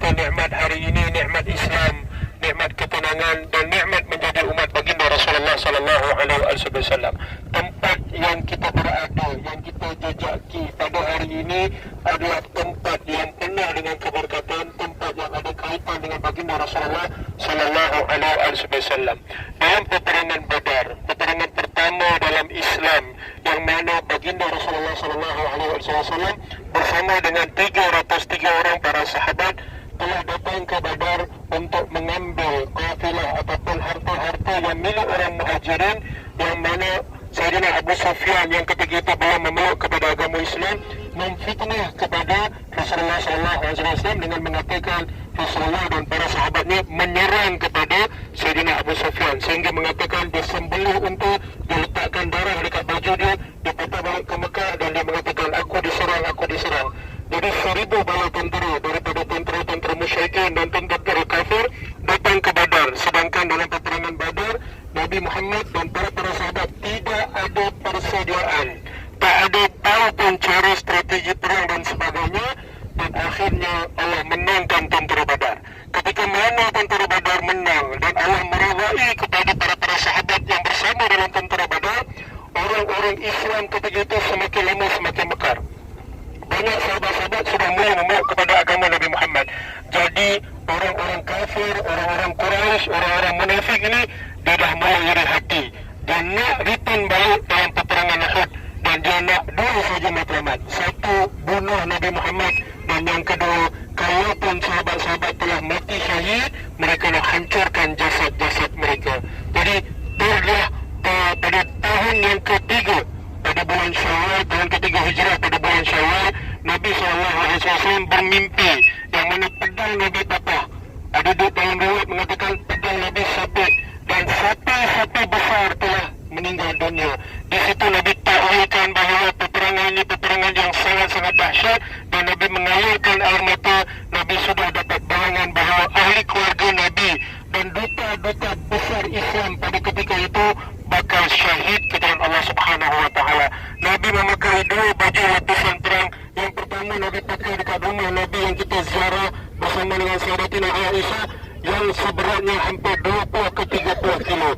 kita nikmat hari ini, nikmat Islam, nikmat ketenangan dan nikmat menjadi umat baginda Rasulullah sallallahu alaihi wasallam. Tempat yang kita berada, yang kita jejaki pada hari ini adalah tempat yang penuh dengan keberkatan, tempat yang ada kaitan dengan baginda Rasulullah sallallahu alaihi wasallam. Dalam peperangan Badar, peperangan pertama dalam Islam, yang mana baginda Rasulullah sallallahu alaihi wasallam bersama dengan 303 orang para sahabat telah datang ke Badar untuk mengambil kafilah ataupun harta-harta yang milik orang Muhajirin, yang mana Sayyidina Abu Sufyan yang ketika itu belum memeluk kepada agama Islam memfitnah kepada Rasulullah SAW dengan mengatakan Rasulullah dan para sahabatnya menyerang kepada Sayyidina Abu Sufyan, sehingga mengatakan dia sembelih untuk diletakkan darah dekat baju dia, dia patah balik ke Mekah dan dia mengatakan aku diserang. Jadi 1000 bala tentera daripada tentera-tentera musyrikin dan tentera kafir datang ke Badar. Sedangkan dalam peperangan Badar, Nabi Muhammad dan para sahabat tidak ada persediaan, tak ada tahu pun cara strategi perang dan sebagainya, dan akhirnya Allah menangkan tentera Badar. Ketika mana tentera Badar menang dan Allah merawai kepada para sahabat yang bersama dalam tentera Badar, orang-orang Islam ketika itu semakin lama semakin mekar. Banyak sahabat-sahabat sudah mulai memeluk kepada agama Nabi Muhammad. Jadi orang-orang kafir, orang-orang Quraisy, orang-orang munafik ini dia dah mulai iri hati. Dia nak return balik dalam peperangan Uhud, dan dia nak dua saja matlamat. Satu, bunuh Nabi Muhammad, dan yang kedua, kalaupun sahabat-sahabat telah mati syahid, mereka nak hancurkan jasad-jasad mereka. Jadi pada tahun yang ketiga, pada bulan Syawal, tahun ketiga Hijrah, pada bulan Syawal, Nabi SAW bermimpi yang mana pedang Nabi patah. Ada dua dalam riwayat mengatakan pedang Nabi sapit, dan sapi besar telah meninggal dunia. Di situ Nabi takwilkan bahawa peperangan ini peperangan yang sangat-sangat dahsyat, dan Nabi mengalirkan air mata. Nabi sudah dapat bayangan bahawa ahli keluarga Nabi dan duta-duta besar Islam pada ketika itu bakal syahid ke dalam Allah Subhanahu wa taala. Nabi memakai dua baju lapisan perang. Yang pertama Nabi pakai dekat rumah Nabi yang kita ziarah bersama dengan Sayyidatina Aisyah, yang seberatnya hampir 20 ke 30 kilo.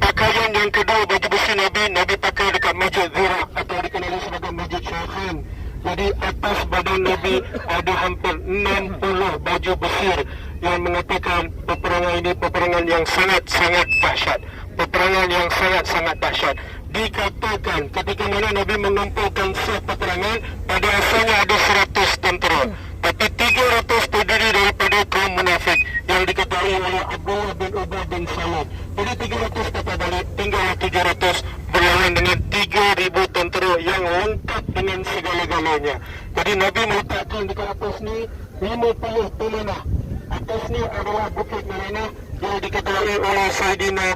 Pakaian yang kedua, baju besi Nabi pakai dekat Masjid Zira atau dikenali sebagai Masjid Syekhan. Jadi atas badan Nabi ada hampir 60 baju besir, yang mengatakan peperangan ini peperangan yang sangat-sangat dahsyat. Peperangan yang sangat-sangat dahsyat. Dikatakan ketika mana Nabi mengumpulkan saf peperangan, pada asalnya ada 100 tentera, tapi 300 terdiri daripada kaum munafik yang diketahui oleh Abdullah bin Ubay bin Salul. Jadi 300 kata balik, tinggal 700 berlawan dengan 3,000 tentera yang lengkap dengan segala-galanya. Jadi Nabi meletakkan dekat atas ni 50 pemanah. Atas ni adalah Bukit Meranah yang diketahui oleh Sayyidina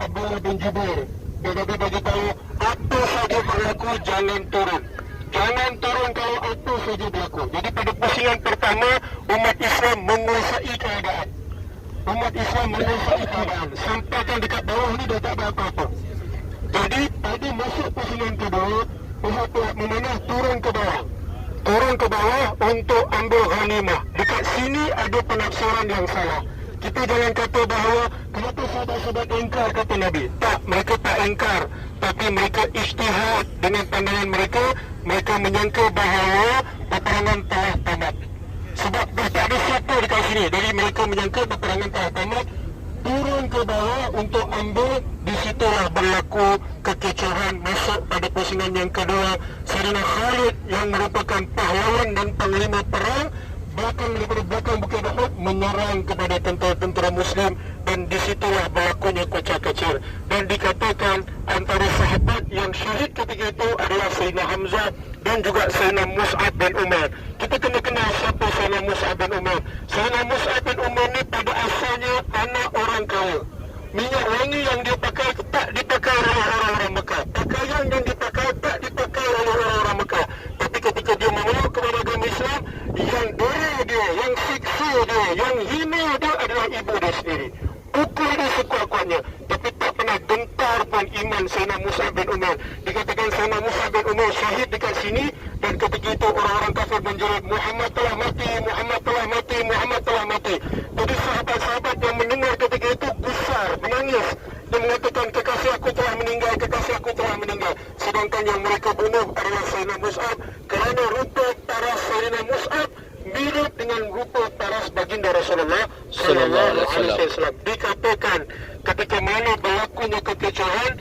Abdullah bin Jubair. Dan Nabi bagi tahu, apa saja berlaku jangan turun. Jangan turun kalau apa saja berlaku. Jadi pada pusingan pertama, umat Islam menguasai keadaan. Sampaikan dekat bawah ni dah tak ada apa-apa. Jadi pada masuk pusingan kedua, pihak memanah turun ke bawah untuk ambil ghanimah. Dekat sini ada penafsiran yang salah. Kita jangan kata bahawa kenapa sahabat-sahabat engkar kata Nabi. Tak, mereka tak engkar, tapi mereka ijtihad dengan pandangan mereka. Mereka menyangka bahawa peperangan telah tamat. Sebab dah tak ada siapa dekat sini. Jadi mereka menyangka peperangan telah tamat. Turun ke bawah untuk ambil. Di situlah berlaku kekecohan. Masuk pada pusingan yang kedua, Sayyidina Khalid yang merupakan pahlawan dan panglima perang, bahkan daripada belakang Bukit Uhud menyerang kepada tentera-tentera Muslim, dan disitulah berlakunya kocak-kacir. Dan dikatakan antara sahabat yang syahid ketika itu adalah Sayyidina Hamzah dan juga Sayyidina Mus'ab bin Umar. Kita kena kenal siapa Sayyidina Mus'ab bin Umar. Sayyidina Mus'ab bin Umar ni pada asalnya anak orang kaya. Minyak wangi yang dia pakai tak dipakai oleh orang-orang Mekah. Pakaian yang dipakai tak dipakai oleh orang-orang Mekah. Tapi ketika dia memeluk kepada agama Islam, yang dera dia, yang siksa dia, yang hina dia adalah ibu dia sendiri. Pukul dia sekuat-kuatnya, tapi tak pernah gentar pun iman Sayyidina Mus'ab bin Umar. Dikatakan Sayyidina Mus'ab bin Umar syahid dekat sini, dan ketika itu orang-orang kafir menjerit, Muhammad telah mati, Muhammad telah mati. dan rupa paras baginda Rasulullah sallallahu alaihi wasallam. Dikatakan ketika mana berlakunya kekecohan,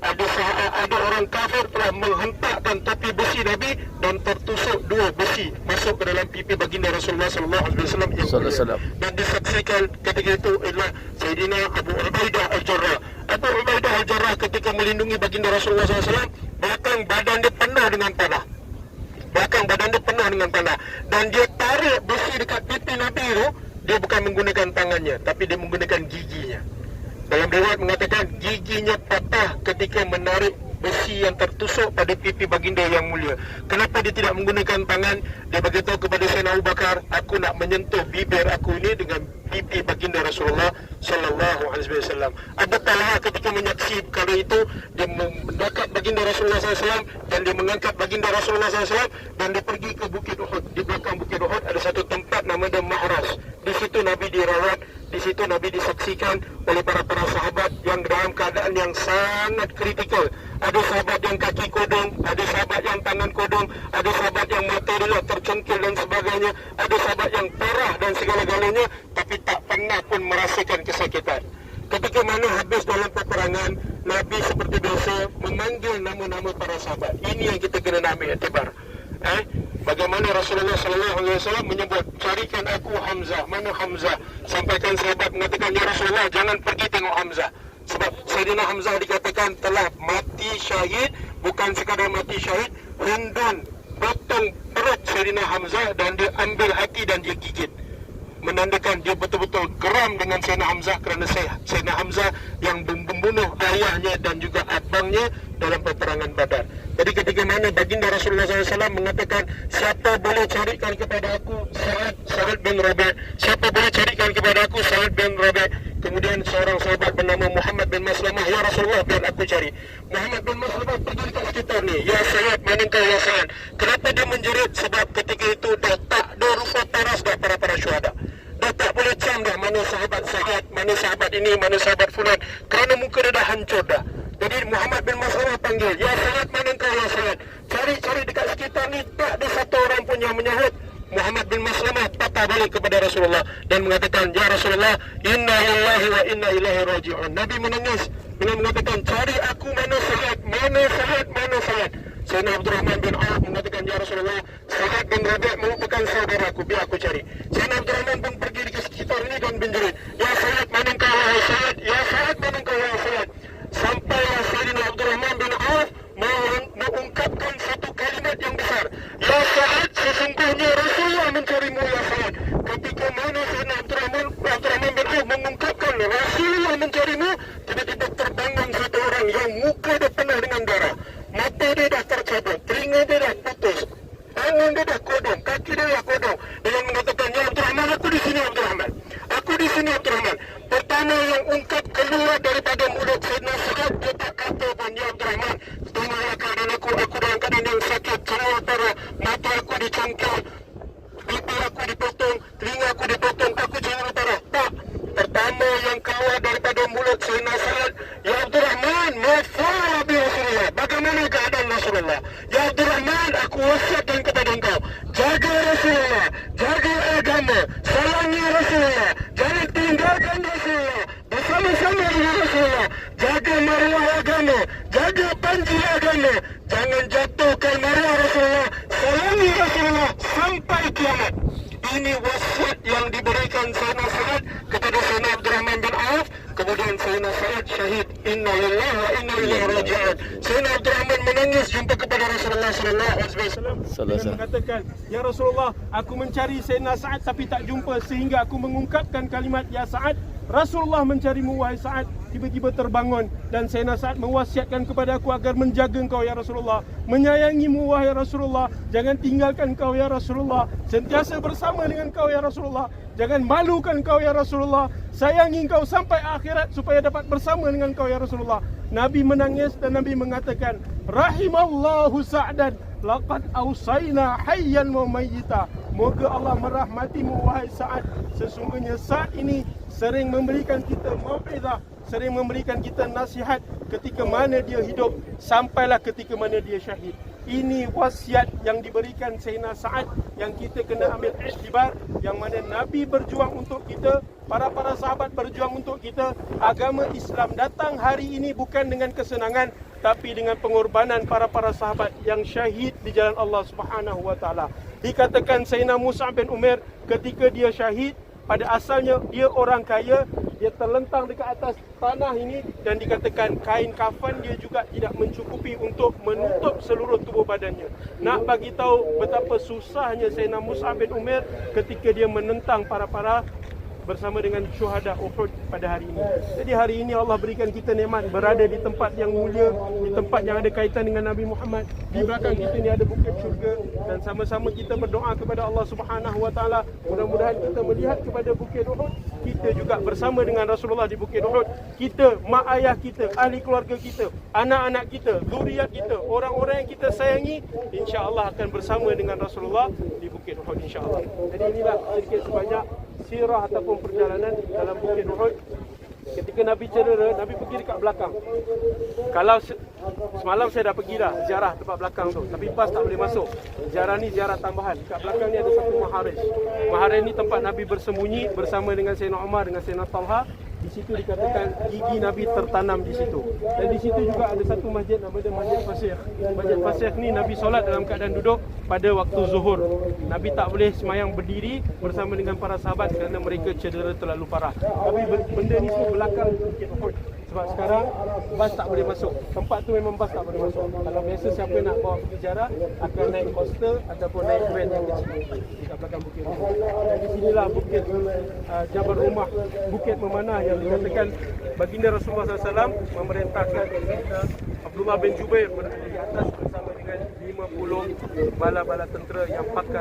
ada orang kafir telah menghentakkan topi besi Nabi dan tertusuk dua besi masuk ke dalam pipi baginda Rasulullah sallallahu alaihi wasallam yang mulia. Dan disaksikan ketika itu ialah Sayyidina Abu Ubaidah Al-Jarrah. Abu Ubaidah Al-Jarrah ketika melindungi baginda Rasulullah sallallahu alaihi wasallam, bahkan badan dia penuh dengan panah. Dan dia tarik besi dekat pipi Nabi itu, dia bukan menggunakan tangannya, tapi dia menggunakan giginya. Dalam riwayat mengatakan giginya patah ketika menarik besi yang tertusuk pada pipi baginda yang mulia. Kenapa dia tidak menggunakan tangan? Dia beritahu kepada Sayyidina Abu Bakar, aku nak menyentuh bibir aku ini dengan pipi baginda Rasulullah sallallahu alaihi wasallam. Abu Talha ketika menyaksi perkara itu, dia mendekat baginda Rasulullah sallallahu alaihi wasallam dan dia mengangkat baginda Rasulullah sallallahu alaihi wasallam dan dia pergi ke Bukit Uhud. Di belakang Bukit Uhud ada satu tempat nama dia Mahras. Di situ Nabi dirawat, di situ Nabi disaksikan oleh para sahabat yang dalam keadaan yang sangat kritikal. Ada sahabat yang kaki kodong, ada sahabat yang tangan kodong, ada sahabat yang mata dia tercengkil dan sebagainya, ada sahabat yang parah dan segala-galanya, tapi tak pernah pun merasakan kesakitan. Ketika mana habis dalam peperangan, Nabi seperti biasa memanggil nama-nama para sahabat. Ini yang kita kena ambil iktibar. Bagaimana Rasulullah sallallahu alaihi wasallam menyebut, carikan aku Hamzah. Mana Hamzah? Sampaikan sahabat mengatakan, ya Rasulullah, jangan pergi tengok Hamzah. Sebab Sayyidina Hamzah dikatakan telah mati syahid. Bukan sekadar mati syahid, Hindun potong perut Sayyidina Hamzah dan dia ambil hati dan dia gigit, menandakan dia betul-betul geram dengan Sayyidina Hamzah kerana Sayyidina Hamzah yang membunuh ayahnya dan juga abangnya dalam peperangan Badar. Jadi ketika mana baginda Rasulullah SAW mengatakan, siapa boleh carikan kepada aku Sa'ad bin Rabi', siapa boleh carikan kepada aku Sa'ad bin Rabi'. Kemudian seorang sahabat bernama Muhammad bin Maslamah, ya Rasulullah, biar aku cari. Muhammad bin Maslamah pergi dekat sekitar ni, ya Sa'ad, mana kau ya Sa'ad? Kenapa dia menjerit? Sebab ketika itu dah tak ada rupa paras dah para syuhada. Dah tak boleh cam dah mana sahabat Sa'ad, mana sahabat ini, mana sahabat fulan, kerana muka dia dah hancur dah. Jadi Muhammad bin Maslamah panggil, ya Sa'ad, mana kau ya Sa'ad? Cari dekat sekitar ni, tak ada satu orang pun yang menyahut. Muhammad bin Maslamah patah balik kepada Rasulullah dan mengatakan, ya Rasulullah, inna lillahi wa inna ilaihi raji'un. Nabi menangis dengan mengatakan, cari aku mana Sa'ad, mana Sa'ad, mana Sa'ad. Sayyidina Abdul Rahman bin Auf mengatakan, ya Rasulullah, Sa'ad bin Rabi' merupakan saudaraku, biar aku cari. Sayyidina Abdul Rahman pun pergi di sekitar ini dan menjerit, ya Sa'ad, mana kau ya Sa'ad, ya Sa'ad, mana kau ya Sa'ad. Sampailah Sayyidina Abdul Rahman bin Auf mengungkapkan satu kalimat yang besar, ya Sa'ad, sesungguhnya Rasulullah mencarimu ya Sa'ad. Ketika mana Sayyidina Abdul Rahman bin Auf mengungkapkan Rasulullah mencarimu, tiba-tiba terbangun satu orang yang muka dia penuh dengan darah, mata dia dah tercabut, telinga dia dah putus, tangan dia dah kodong, kaki dia dah kodong, dengan mengatakan, ya Abdul Rahman, aku di sini Abdul Rahman, aku di sini Abdul Rahman. Pertama yang ungkap keluar daripada mulut Sayyidina Sa'ad, dia tak kata pun, ya Abdul Rahman, tengoklah keadaan aku dalam keadaan yang sakit, cerai darah, mata aku dicongkel, pipi aku dipotong, telinga aku dipotong, aku cerai darah. Tak. Pertama yang keluar daripada mulut Sayyidina Sa'ad, ya Abdul Rahman, mafa'ala bi Rasulullah, bagaimana keadaan Rasulullah? Ya Abdul Rahman, aku wasiatkan kepada engkau, jaga Rasulullah, jaga agama, sayangi Rasulullah, jangan tinggalkan Rasulullah, bersama-sama dengan Rasulullah, jaga maruah agama, jaga panji agama, jangan jatuhkan maruah Rasulullah, sayangi Rasulullah sampai kiamat. Ini wasiat yang diberikan Sayyidina Sa'ad kepada Sayyidina Abdul Rahman bin Auf. Kemudian Sayyidina Sa'ad syahid. Inna lillahi wa inna ilaihi raji'un. Sayyidina Abdul Rahman menangis jumpa kepada Rasulullah sallallahu alaihi wasallam dan mengatakan, ya Rasulullah, aku mencari Sayyidina Sa'ad tapi tak jumpa, sehingga aku mengungkapkan kalimat, ya Sa'ad, Rasulullah mencarimu wahai Sa'ad. Tiba-tiba terbangun dan Sayyidina Sa'ad mewasiatkan kepada aku agar menjaga engkau ya Rasulullah, menyayangimu wahai Rasulullah, jangan tinggalkan kau ya Rasulullah, sentiasa bersama dengan kau ya Rasulullah, jangan malukan kau ya Rasulullah, sayangi kau sampai akhirat supaya dapat bersama dengan kau ya Rasulullah. Nabi menangis dan Nabi mengatakan, rahimallahu Sa'dan, laqad awsayna hayyan wa mayyita. Moga Allah merahmatimu wahai Sa'ad, sesungguhnya Sa'ad ini sering memberikan kita mau'izah, sering memberikan kita nasihat ketika mana dia hidup sampailah ketika mana dia syahid. ini wasiat yang diberikan Sayyidina Sa'ad yang kita kena ambil iktibar, yang mana Nabi berjuang untuk kita, para sahabat berjuang untuk kita. Agama Islam datang hari ini bukan dengan kesenangan, tapi dengan pengorbanan para sahabat yang syahid di jalan Allah Subhanahu wa taala. Dikatakan Sayyidina Mus'ab bin Umair ketika dia syahid, pada asalnya dia orang kaya, dia terlentang dekat atas tanah ini, dan dikatakan kain kafan dia juga tidak mencukupi untuk menutup seluruh tubuh badannya. Nak bagi tahu betapa susahnya Sayyidina Mus'ab bin Umair ketika dia menentang para bersama dengan syuhada Uhud pada hari ini. Jadi hari ini Allah berikan kita nikmat berada di tempat yang mulia, di tempat yang ada kaitan dengan Nabi Muhammad. Di belakang kita ni ada bukit syurga, dan sama-sama kita berdoa kepada Allah Subhanahu wa taala. Mudah-mudahan kita melihat kepada bukit Uhud, kita juga bersama dengan Rasulullah di bukit Uhud. Kita, mak ayah kita, ahli keluarga kita, anak-anak kita, zuriat kita, orang-orang yang kita sayangi, insya-Allah akan bersama dengan Rasulullah di bukit Uhud insya-Allah. Jadi inilah sedikit sebanyak sirah ataupun perjalanan dalam bukit Uhud. Ketika Nabi cedera, Nabi pergi dekat belakang. Kalau semalam saya dah pergi dah ziarah tempat belakang tu, tapi bas tak boleh masuk. Ziarah ni ziarah tambahan. Dekat belakang ni ada satu maharij. Maharij ni tempat Nabi bersembunyi bersama dengan Sayyidina Umar, dengan Sayyidina Talha. Di situ dikatakan gigi Nabi tertanam di situ. Dan di situ juga ada satu masjid nama dia Masjid Fasih. Masjid Fasih ni Nabi solat dalam keadaan duduk pada waktu zuhur. Nabi tak boleh semayang berdiri bersama dengan para sahabat kerana mereka cedera terlalu parah. Tapi benda ni semua belakang Bukit Uhud. Sebab sekarang bas tak boleh masuk. Tempat tu memang bas tak boleh masuk. Kalau biasa siapa nak bawa pergi ziarah akan naik coaster ataupun naik van yang kecil dekat belakang Bukit Uhud. Dan di sinilah bukit Jabal Rumah, bukit memanah yang dikatakan baginda Rasulullah SAW memerintahkan Abdullah bin Jubair berada di atas bersama dengan 50 bala-bala tentera yang pakar